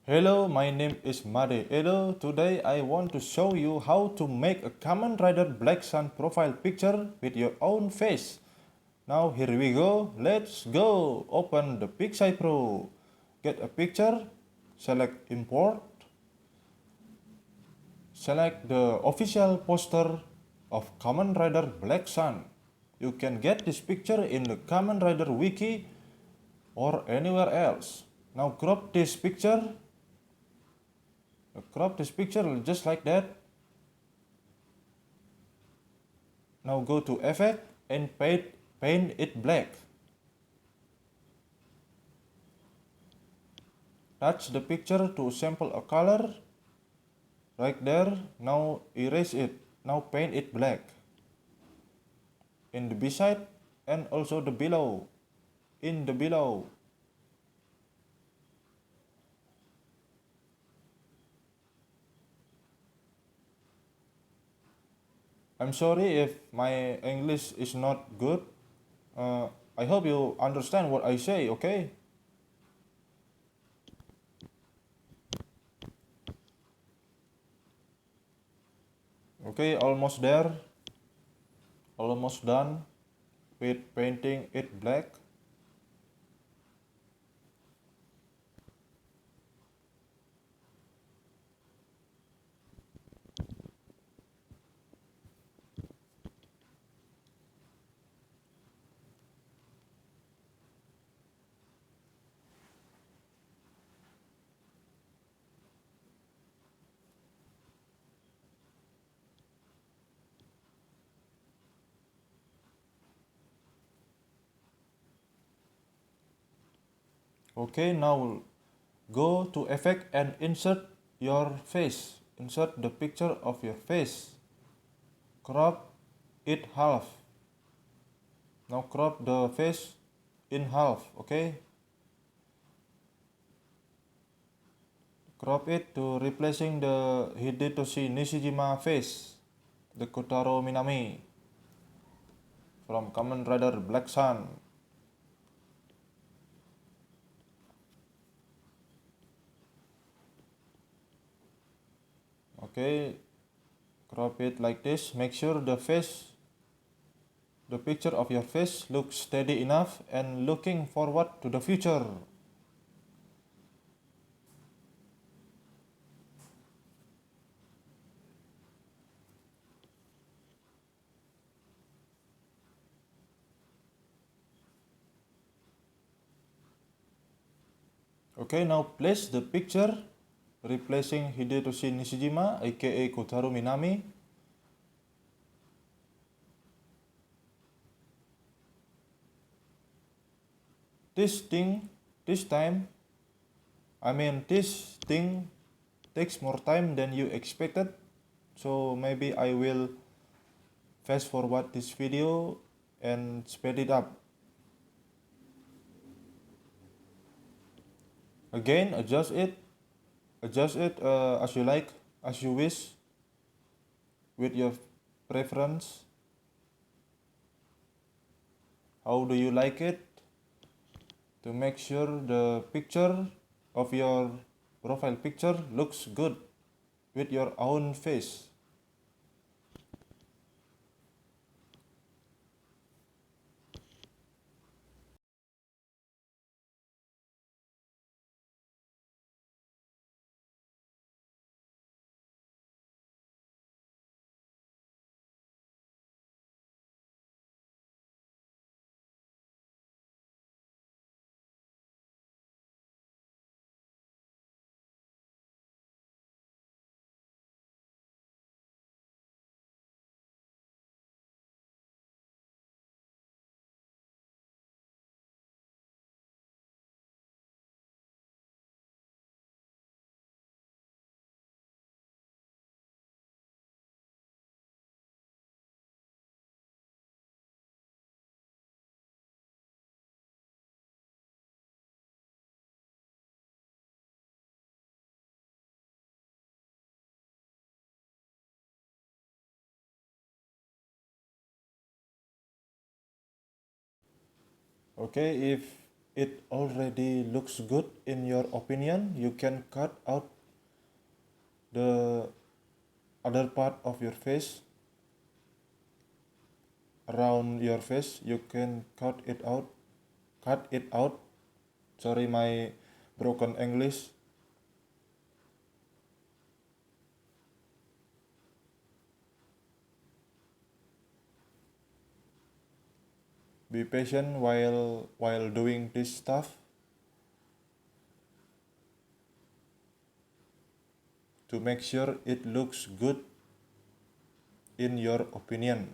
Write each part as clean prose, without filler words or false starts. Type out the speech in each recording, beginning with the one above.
Hello, my name is Made Edo. Today I want to show you how to make a Kamen Rider Black Sun profile picture with your own face. Now here we go. Let's go. Open the PicsayPro. Get a picture. Select import. Select the official poster of Kamen Rider Black Sun. You can get this picture in the Kamen Rider Wiki or anywhere else. Now crop this picture. Crop this picture just like that. Now go to effect and paint it black. Touch the picture to sample a color. Right there. Now erase it. Now paint it black. In the beside and also the below. In the below. I'm sorry if my English is not good. I hope you understand what I say, okay? Okay, almost there. Almost done with painting it black. Okay, now go to effect and insert your face. Insert the picture of your face. Crop it half. Now crop the face in half, okay? Crop it to replacing the Hidetoshi Nishijima face, the Kotaro Minami from Kamen Rider Black Sun. Okay, crop it like this. Make sure the picture of your face looks steady enough and looking forward to the future. Okay, now place the picture replacing Hidetoshi Nishijima aka Kotaro Minami. This time, this thing takes more time than you expected. So maybe I will fast forward this video and speed it up. Again, adjust it as you like, as you wish, with your preference. How do you like it? To make sure the picture of your profile picture looks good with your own face. Okay, it already looks good in your opinion, you can cut out the other part of your face, around your face. You can cut it out. Sorry, my broken English. Be patient while doing this stuff to make sure it looks good in your opinion.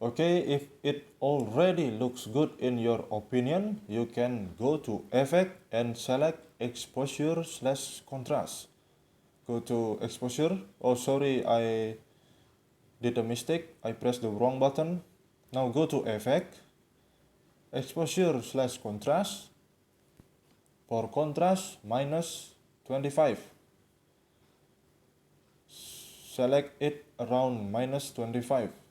Okay, if it already looks good in your opinion, you can go to Effect and select Exposure slash Contrast. Go to Exposure. Oh, sorry, I did a mistake. I pressed the wrong button. Now go to Effect, Exposure slash Contrast. For contrast, minus 25. Select it around minus 25.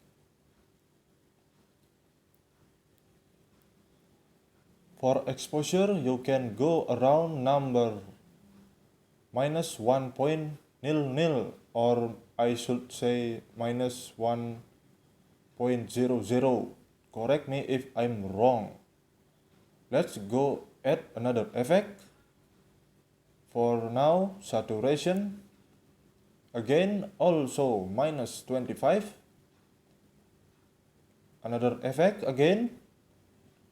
For exposure, you can go around number minus 1.00, or I should say minus 1.00. Correct me if I'm wrong. Let's go add another effect. For now, saturation. Again, also minus 25. Another effect again.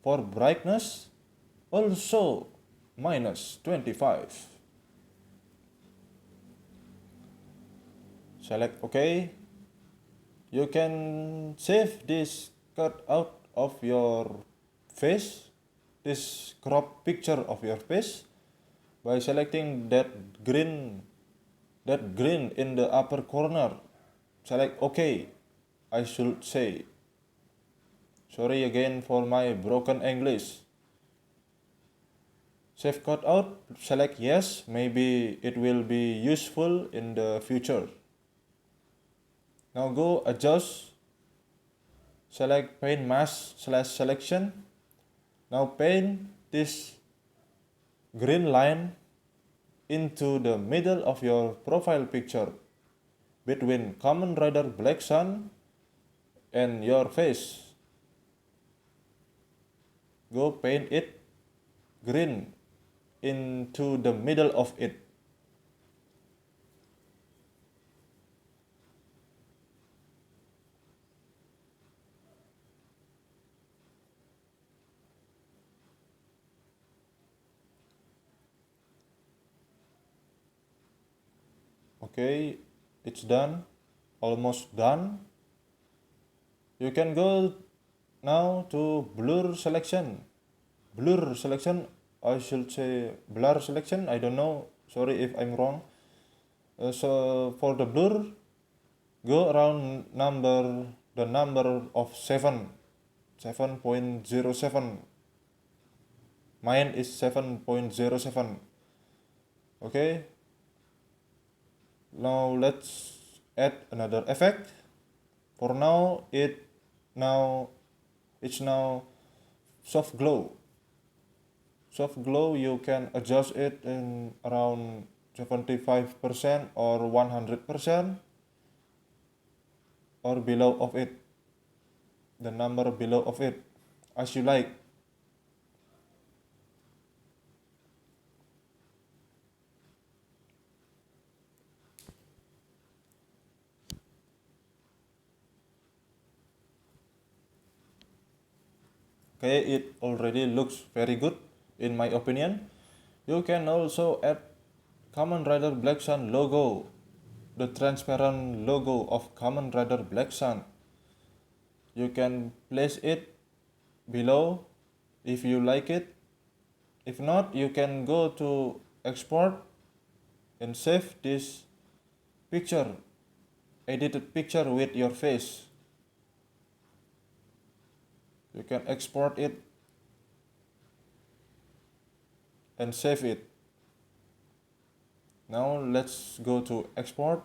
For brightness, also minus 25. Select OK. You can save this cut out of your face, this crop picture of your face, by selecting that green in the upper corner. Select OK, I should say. Sorry again for my broken English. Save cut out, select yes, maybe it will be useful in the future. Now go adjust, select paint mask slash selection. Now paint this green line into the middle of your profile picture between Kamen Rider Black Sun and your face. Go paint it green into the middle of it. Okay, it's done, almost done. You can go now to blur selection. Blur selection, I should say blur selection, I don't know, sorry if I'm wrong. So for the blur, go around the number of 7, 7.07. Mine is 7.07. Okay, now let's add another effect. For now, it's now soft glow. Soft glow, you can adjust it in around 75% or 100% or below of it, the number below of it, as you like. Okay, it already looks very good in my opinion. You can also add Kamen Rider Black Sun logo, the transparent logo of Kamen Rider Black Sun. You can place it below if you like it. If not, you can go to export and save this picture, edited picture with your face. You can export it and save it. Now let's go to export,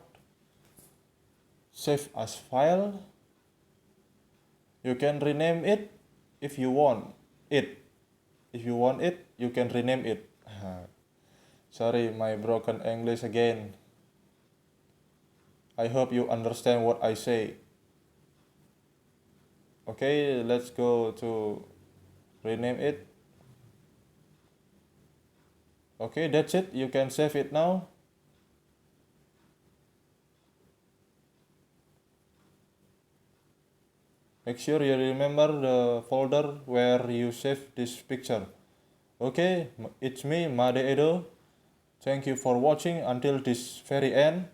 save as file. You can rename it if you want it. If you want it, you can rename it. Sorry, my broken English again. I hope you understand what I say. Okay, let's go to rename it. Okay, that's it. You can save it now. Make sure you remember the folder where you save this picture. Okay, it's me, Made Edo. Thank you for watching until this very end.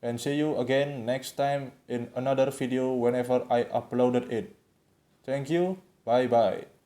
And see you again next time in another video whenever I uploaded it. Thank you. Bye bye.